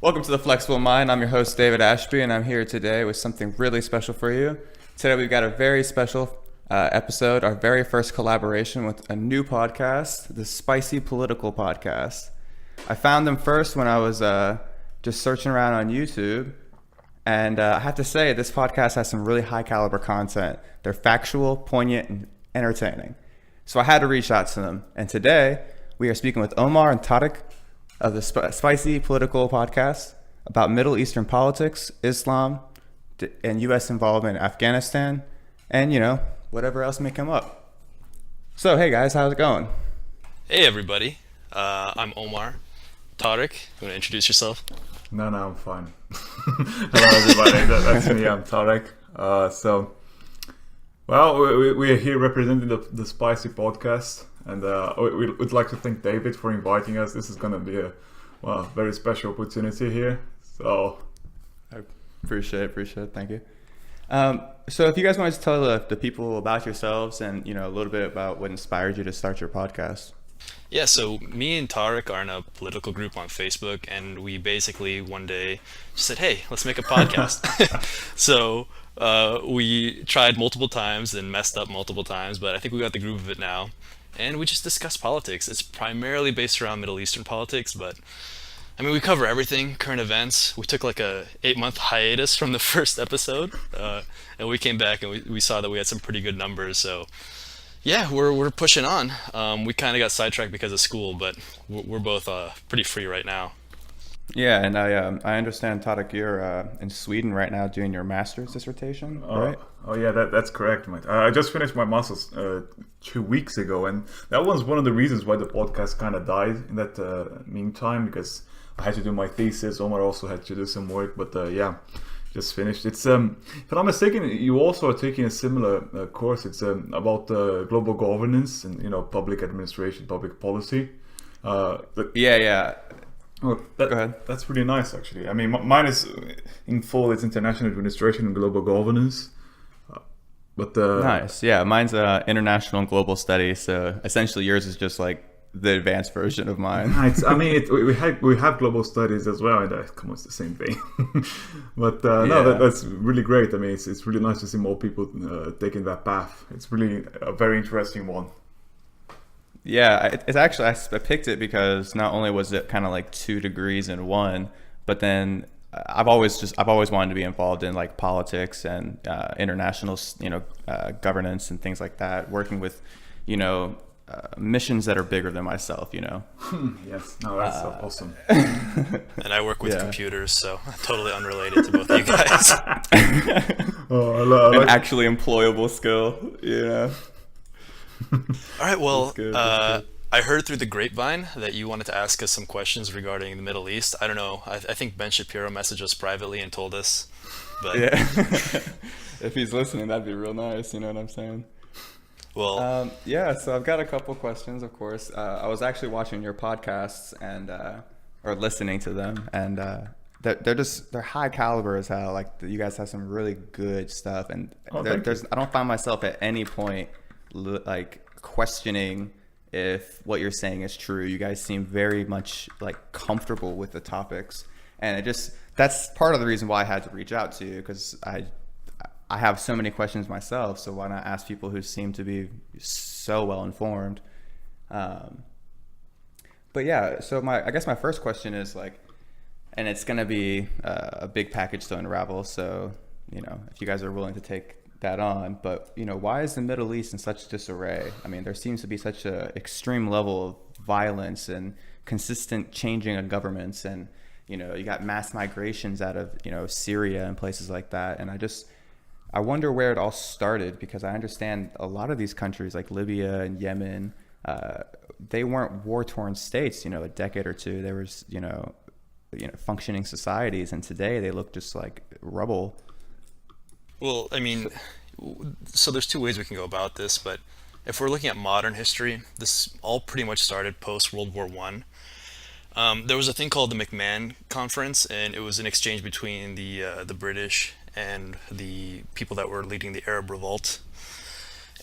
Welcome to The Flexible Mind. I'm your host, David Ashby, and I'm here today with something really special for you. Today we've got a very special episode, our very first collaboration with a new podcast, the Spicy Political Podcast. I found them first when I was just searching around on YouTube, and I have to say, this podcast has some really high caliber content. They're factual, poignant, and entertaining. So I had to reach out to them, and today we are speaking with Omar and Tariq of the Spicy Political Podcast about Middle Eastern politics, Islam, and U.S. involvement in Afghanistan, and, whatever else may come up. So, hey guys, how's it going? Hey everybody, I'm Omar. Tariq, you want to introduce yourself? No, I'm fine. Hello everybody, that's me, I'm Tariq. We're here representing the Spicy Podcast, and we'd like to thank David for inviting us. This is going to be a very special opportunity here. So I appreciate it. Thank you. So if you guys wanted to tell the people about yourselves and a little bit about what inspired you to start your podcast. Yeah, so me and Tariq are in a political group on Facebook, and we basically one day just said, hey, let's make a podcast. So we tried multiple times and messed up multiple times, but I think we got the groove of it now. And we just discuss politics. It's primarily based around Middle Eastern politics, but I mean, we cover everything, current events. We took like a 8-month hiatus from the first episode, and we came back and we saw that we had some pretty good numbers. So yeah, we're pushing on. We kind of got sidetracked because of school, but we're both pretty free right now. Yeah, and I understand, Tariq, you're in Sweden right now doing your master's dissertation, right? Oh yeah, that's correct, mate. I just finished my master's 2 weeks ago, and that was one of the reasons why the podcast kind of died in that meantime, because I had to do my thesis. Omar also had to do some work, but just finished. It's if I'm not mistaken, you also are taking a similar course. It's about global governance and public administration, public policy. Yeah. Well, Go ahead. That's really nice, actually. I mean, mine is in full. It's international administration and global governance. Nice. Yeah, mine's international and global studies. So essentially, yours is just like the advanced version of mine. We have global studies as well, and it's the same thing. But Yeah. that's really great. I mean, it's really nice to see more people taking that path. It's really a very interesting one. Yeah, it's actually, I picked it because not only was it kind of like 2 degrees in one, but then I've always wanted to be involved in like politics and international, governance and things like that, working with, missions that are bigger than myself, Yes, no, that's awesome. And I work with computers, so totally unrelated to both of you guys. An actually employable skill, All right, well, That's good. I heard through the grapevine that you wanted to ask us some questions regarding the Middle East. I don't know. I think Ben Shapiro messaged us privately and told us. But Yeah. If he's listening, that'd be real nice, you know what I'm saying? well, So I've got a couple questions, of course. I was actually watching your podcasts and or listening to them, and they're high caliber as hell. Like you guys have some really good stuff, and I don't find myself at any point like questioning if what you're saying is true. You guys seem very much like comfortable with the topics, and that's part of the reason why I had to reach out to you, because I have so many questions myself, so why not ask people who seem to be so well informed. But yeah, so I guess my first question is like, and it's gonna be a big package to unravel, so if you guys are willing to take that on, but why is the Middle East in such disarray? I mean, there seems to be such a extreme level of violence and consistent changing of governments, and you got mass migrations out of Syria and places like that, and I wonder where it all started, because I understand a lot of these countries like Libya and Yemen, they weren't war-torn states a decade or two. There was functioning societies, and today they look just like rubble. well, I mean, so there's 2 ways we can go about this, but if we're looking at modern history, this all pretty much started post World War One. There was a thing called the McMahon Conference, and it was an exchange between the British and the people that were leading the Arab Revolt.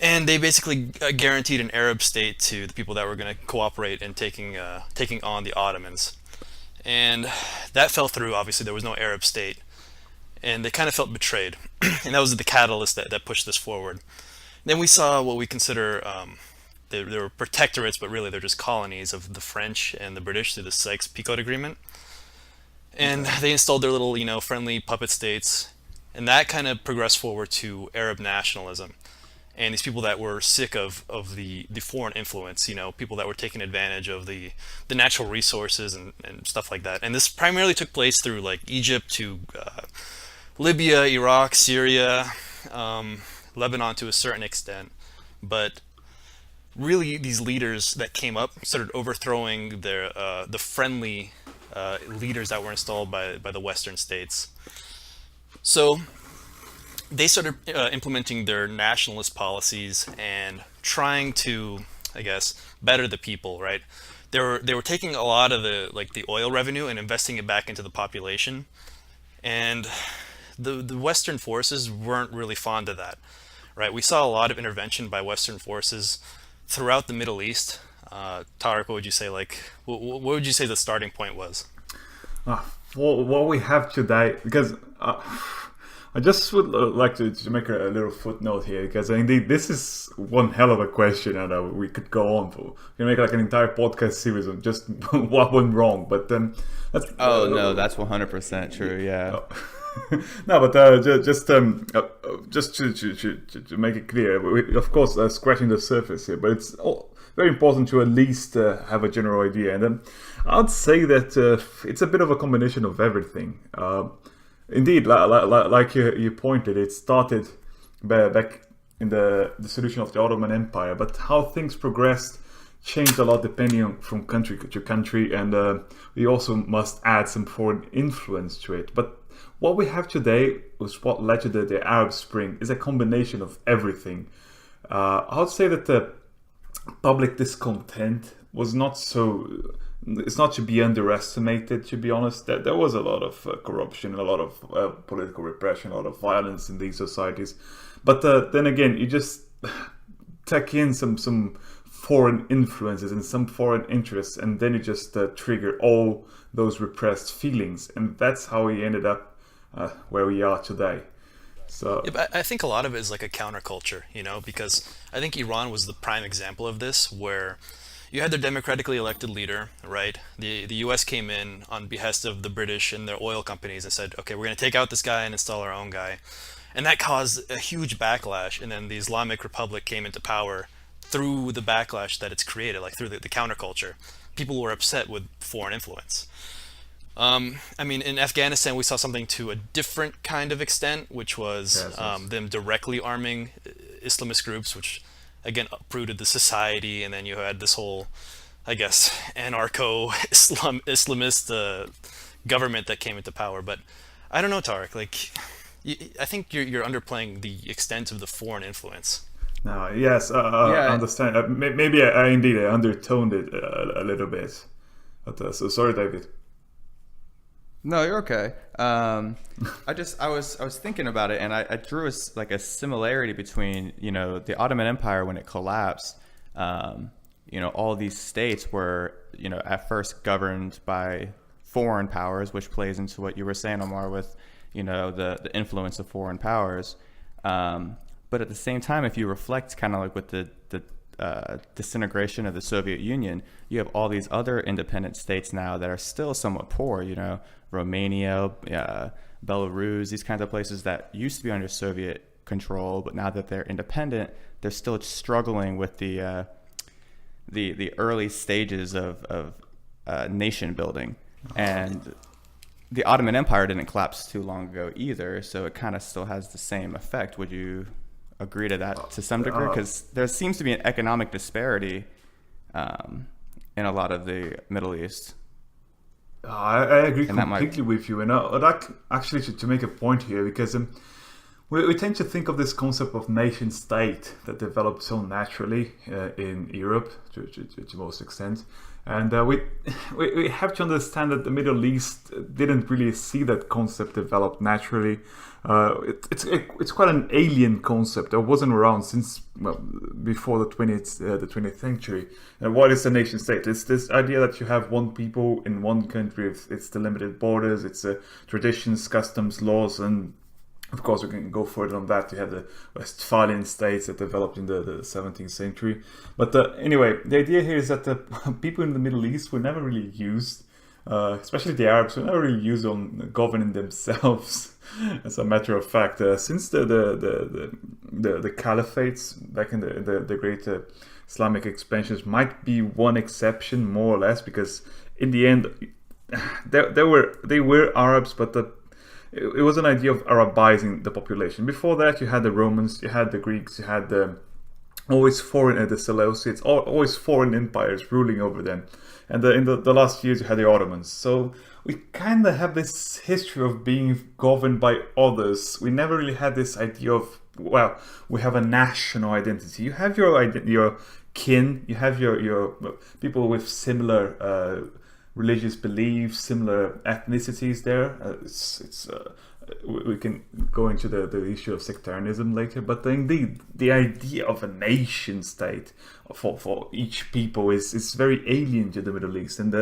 And they basically guaranteed an Arab state to the people that were going to cooperate in taking on the Ottomans. And that fell through. Obviously, there was no Arab state, and they kind of felt betrayed. And that was the catalyst that pushed this forward. Then we saw what we consider they were protectorates, but really they're just colonies of the French and the British through the Sykes-Picot Agreement. And they installed their little, friendly puppet states, and that kind of progressed forward to Arab nationalism. And these people that were sick of the foreign influence, people that were taking advantage of the natural resources and stuff like that. And this primarily took place through like Egypt to Libya, Iraq, Syria, Lebanon to a certain extent. But really, these leaders that came up started overthrowing the friendly leaders that were installed by the Western states. So they started implementing their nationalist policies and trying to, I guess, better the people. Right? They were taking a lot of the oil revenue and investing it back into the population, and the Western forces weren't really fond of that. Right? We saw a lot of intervention by Western forces throughout the Middle East. Tarek, what would you say? What would you say the starting point was? For what we have today, because I just would like to make a little footnote here, because indeed this is one hell of a question, and we could go on for. We can make like an entire podcast series on just what went wrong. But no, that's 100% true. Yeah. No, but just to make it clear, we, of course, scratching the surface here, but it's very important to at least have a general idea. And I'd say that it's a bit of a combination of everything. Indeed, like you pointed, it started back in the dissolution of the Ottoman Empire, but how things progressed changed a lot depending on from country to country, and we also must add some foreign influence to it. But what we have today, was what led to the Arab Spring, is a combination of everything. I would say that the public discontent was not so. It's not to be underestimated, to be honest. There was a lot of corruption, a lot of political repression, a lot of violence in these societies. But then again, you just take in some foreign influences and some foreign interests, and then you just trigger all those repressed feelings. And that's how we ended up where we are today. So yeah, but I think a lot of it is like a counterculture, because I think Iran was the prime example of this, where you had their democratically elected leader, right? The U.S. came in on behest of the British and their oil companies and said, okay, we're going to take out this guy and install our own guy. And that caused a huge backlash. And then the Islamic Republic came into power through the backlash that it's created, like through the counterculture. People were upset with foreign influence. I mean, in Afghanistan, we saw something to a different kind of extent, which was them directly arming Islamist groups, which again uprooted the society, and then you had this whole, I guess, anarcho-Islamist government that came into power. But I don't know, Tarek. I think you're underplaying the extent of the foreign influence. No, yes, I understand. Maybe I indeed undertoned it a little bit. But so sorry, David. No, you're okay. I was thinking about it, and I drew a similarity between the Ottoman Empire when it collapsed. All these states were at first governed by foreign powers, which plays into what you were saying, Omar, with the influence of foreign powers. But at the same time, if you reflect kind of like with the disintegration of the Soviet Union, you have all these other independent states now that are still somewhat poor, Romania, Belarus, these kinds of places that used to be under Soviet control, but now that they're independent, they're still struggling with the early stages of nation building. And the Ottoman Empire didn't collapse too long ago either, so it kind of still has the same effect. Would you agree to that to some degree? Because there seems to be an economic disparity in a lot of the Middle East. I agree completely with you, and I'd like actually to make a point here, because We tend to think of this concept of nation state that developed so naturally in Europe to most extent. And we have to understand that the Middle East didn't really see that concept develop naturally. It's quite an alien concept that wasn't around since before the 20th century. And what is a nation state? It's this idea that you have one people in one country. It's the limited borders. It's traditions, customs, laws, and of course, we can go further on that. You have the Westphalian states that developed in the 17th century. But anyway, the idea here is that the people in the Middle East were never really used, especially the Arabs, were never really used on governing themselves. As a matter of fact, since the caliphates back in the great Islamic expansions might be one exception, more or less, because in the end, they were Arabs, but it was an idea of Arabizing the population. Before that, you had the Romans, you had the Greeks, you had the Seleucids, always foreign empires ruling over them. And in the last years, you had the Ottomans. So we kind of have this history of being governed by others. We never really had this idea of, well, we have a national identity. You have your kin, you have your people with similar religious beliefs, similar ethnicities there. We can go into the issue of sectarianism later, but indeed, the idea of a nation state for each people is very alien to the Middle East. And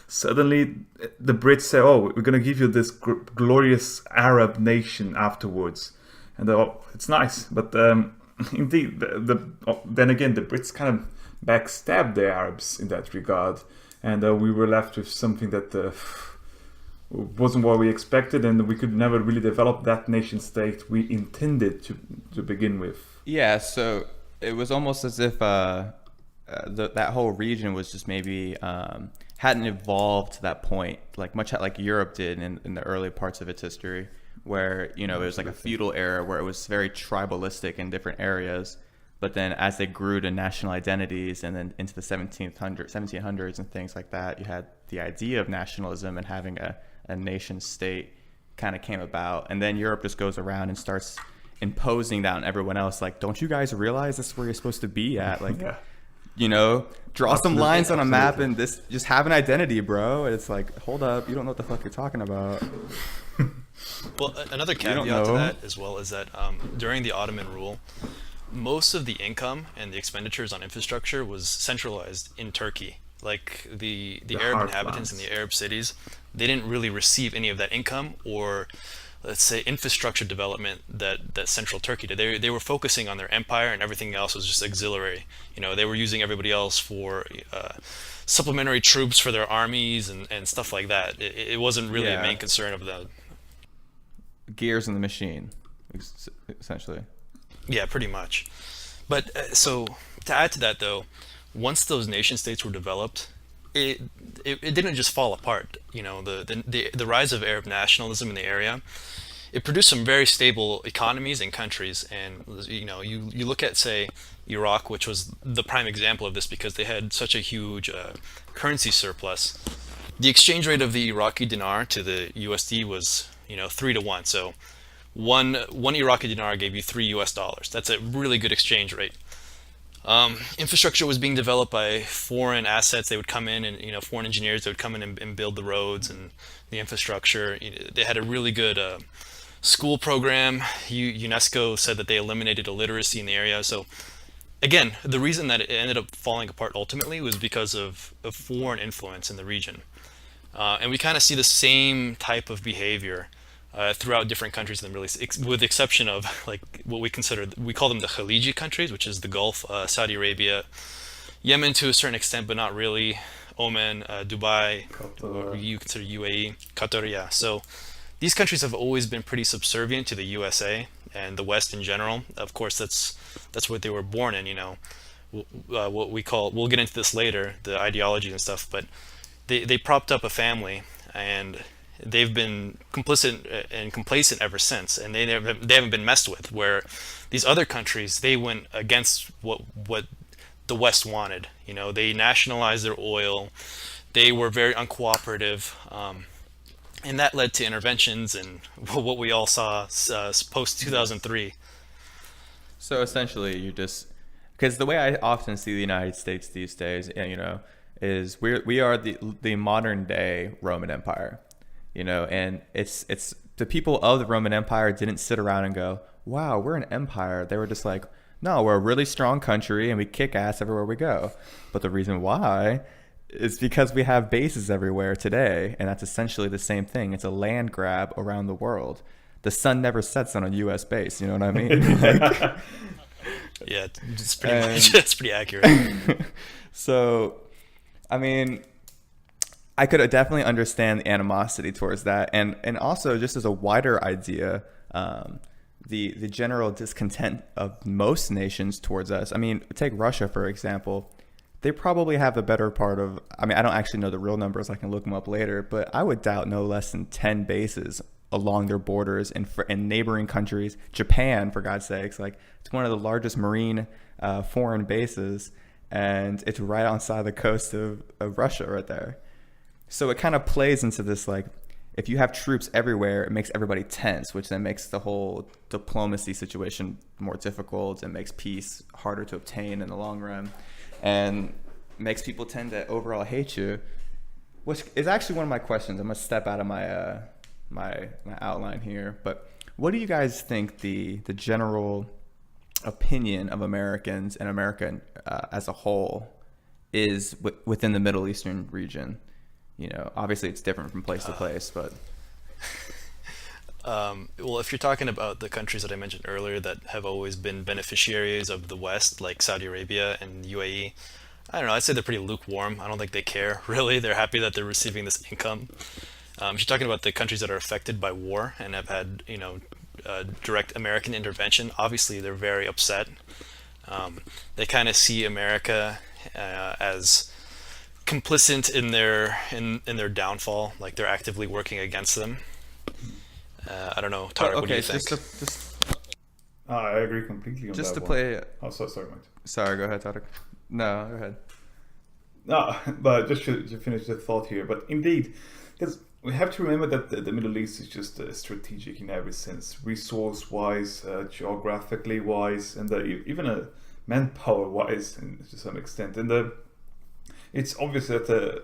suddenly the Brits say, oh, we're going to give you this glorious Arab nation afterwards. And it's nice, but indeed, then again, the Brits kind of backstabbed the Arabs in that regard. And we were left with something that wasn't what we expected, and we could never really develop that nation state we intended to begin with. Yeah, so it was almost as if that whole region was just maybe hadn't evolved to that point, like much like Europe did in the early parts of its history, where it was like a feudal era where it was very tribalistic in different areas. But then as they grew to national identities and then into the 1700s and things like that, you had the idea of nationalism and having a nation state kind of came about. And then Europe just goes around and starts imposing that on everyone else. Like, don't you guys realize this is where you're supposed to be at? Like, draw some lines on a map and just have an identity, bro. And it's like, hold up, you don't know what the fuck you're talking about. Well, another caveat to that as well is that during the Ottoman rule, most of the income and the expenditures on infrastructure was centralized in Turkey. Like the Arab inhabitants in the Arab cities, they didn't really receive any of that income or, let's say, infrastructure development that central Turkey did. They were focusing on their empire, and everything else was just auxiliary. They were using everybody else for supplementary troops for their armies and stuff like that. It wasn't really a main concern of the gears in the machine, essentially. Yeah, pretty much. But so to add to that, though, once those nation states were developed, it didn't just fall apart. The rise of Arab nationalism in the area, it produced some very stable economies and countries. And you look at, say, Iraq, which was the prime example of this because they had such a huge currency surplus. The exchange rate of the Iraqi dinar to the USD was 3-to-1. So one Iraqi dinar gave you $3. That's a really good exchange rate. Infrastructure was being developed by foreign assets. They would come in and foreign engineers. They would come in and build the roads and the infrastructure. They had a really good school program. UNESCO said that they eliminated illiteracy in the area. So again, the reason that it ended up falling apart ultimately was because of foreign influence in the region. And we kind of see the same type of behavior throughout different countries in the Middle East, with the exception of like what we call them the Khaliji countries, which is the Gulf, Saudi Arabia, Yemen to a certain extent, but not really, Oman, Dubai, or you consider UAE, Qatar, yeah. So these countries have always been pretty subservient to the USA and the West in general. Of course, that's what they were born in, what we call, we'll get into this later, the ideologies and stuff, but they propped up a family, and they've been complicit and complacent ever since, and they haven't been messed with. Where these other countries, they went against what the West wanted. They nationalized their oil. They were very uncooperative. and that led to interventions and what we all saw post 2003. So essentially, you just because the way I often see the United States these days, is we are the modern day Roman Empire, and it's the people of the Roman Empire didn't sit around and go, wow, we're an empire. They were just like, no, we're a really strong country and we kick ass everywhere we go. But the reason why is because we have bases everywhere today, and that's essentially the same thing. It's a land grab around the world. The sun never sets on a U.S. base. You know what I mean? Like, Yeah, it's pretty much, it's pretty accurate. so, I mean, I could definitely understand the animosity towards that, and also just as a wider idea, the general discontent of most nations towards us. I mean, take Russia for example. They probably have the better part of. I mean, I don't actually know the real numbers. I can look them up later, but I would doubt no less than 10 bases along their borders in neighboring countries. Japan, for God's sakes, like it's one of the largest marine foreign bases, and it's right outside the coast of Russia right there. So it kind of plays into this, like, if you have troops everywhere, it makes everybody tense, which then makes the whole diplomacy situation more difficult and makes peace harder to obtain in the long run, and makes people tend to overall hate you, which is actually one of my questions. I'm going to step out of my my outline here, but what do you guys think the general opinion of Americans and America as a whole is within the Middle Eastern region? Obviously it's different from place to place, but well, if you're talking about the countries that I mentioned earlier that have always been beneficiaries of the West, like Saudi Arabia and UAE, I don't know, I'd say they're pretty lukewarm. I don't think they care, really. They're happy that they're receiving this income. If you're talking about the countries that are affected by war and have had, direct American intervention, obviously they're very upset. They kind of see America as complicit in their downfall, like they're actively working against them. I don't know, Tarek, what do you think? I agree completely on just that to one. play. Oh, sorry, mate. Sorry, go ahead, Tarek. No, go ahead. No, but just to finish the thought here. But indeed, because we have to remember that the Middle East is just strategic in every sense, resource-wise, geographically-wise, and even manpower-wise, to some extent. And it's obvious that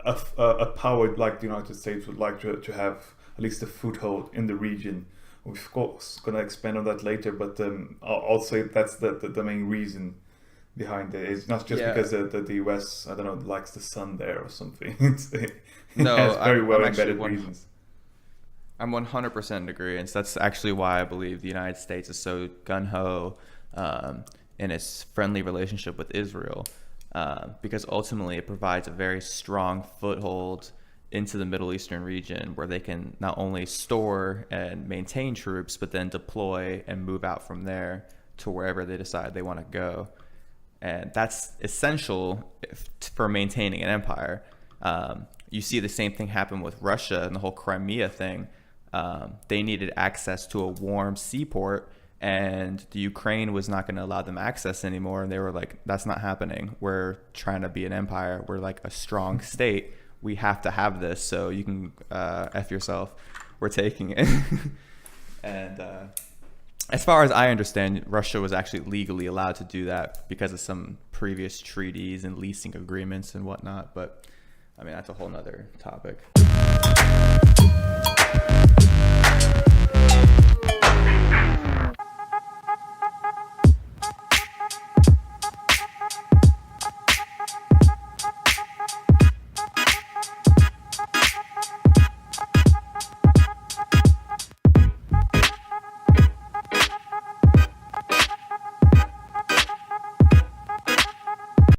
a power like the United States would like to have at least a foothold in the region. We're of course going to expand on that later, but I'll say that's the main reason behind it. It's not just because the US, I don't know, likes the sun there or something. It has very well embedded reasons. I'm 100% in agreement. That's actually why I believe the United States is so gung-ho in its friendly relationship with Israel, because ultimately it provides a very strong foothold into the Middle Eastern region where they can not only store and maintain troops, but then deploy and move out from there to wherever they decide they want to go. And that's essential for maintaining an empire. You see the same thing happen with Russia and the whole Crimea thing. They needed access to a warm seaport, and the Ukraine was not going to allow them access anymore. And they were like, that's not happening. We're trying to be an empire. We're like a strong state. We have to have this, so you can F yourself. We're taking it. And as far as I understand, Russia was actually legally allowed to do that because of some previous treaties and leasing agreements and whatnot. But I mean, that's a whole nother topic.